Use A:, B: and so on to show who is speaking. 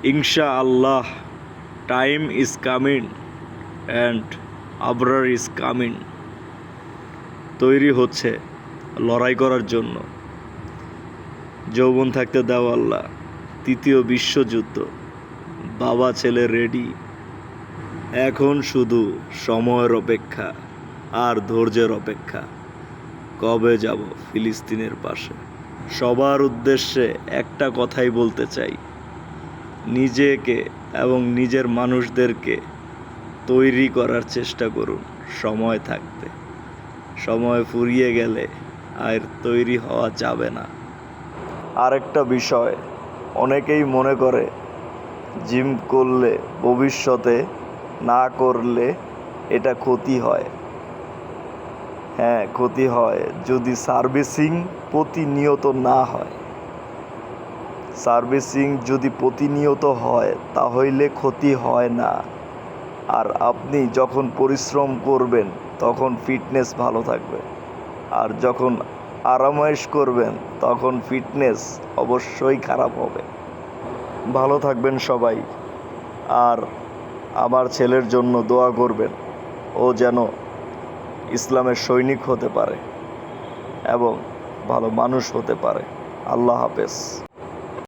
A: ইনশাআল্লাহ time is coming and Abrar is coming. তৈরি হচ্ছে লড়াই করার জন্য। যৌবন থাকতে দাও আল্লাহ। তৃতীয় বিশ্বযুদ্ধ, বাবা ছেলে রেডি। এখন শুধু সময়ের অপেক্ষা আর ধৈর্যের অপেক্ষা। কবে যাব ফিলিস্তিনের পাশে? সবার উদ্দেশ্যে একটা কথাই বলতে চাই, নিজেকে এবং নিজের মানুষদেরকে তৈরি করার চেষ্টা করুন সময় থাকতে। সময় ফুরিয়ে গেলে আর তৈরি হওয়া যাবে না। আরেকটা বিষয়, অনেকেই মনে করে জিম করলে ভবিষ্যতে না করলে এটা ক্ষতি হয়। হ্যাঁ, ক্ষতি হয় যদি সার্ভিসিং প্রতিনিয়ত না হয়। সার্ভিসিং যদি প্রতিনিয়ত হয় তাহলে ক্ষতি হয় না। আর আপনি যখন পরিশ্রম করবেন তখন ফিটনেস ভালো থাকবে, আর যখন আরামায়েশ করবেন তখন ফিটনেস অবশ্যই খারাপ হবে। ভালো থাকবেন সবাই, আর আমার ছেলের জন্য দোয়া করবেন, ও যেন ইসলামের সৈনিক হতে পারে এবং ভালো মানুষ হতে পারে। আল্লাহ হাফেজ।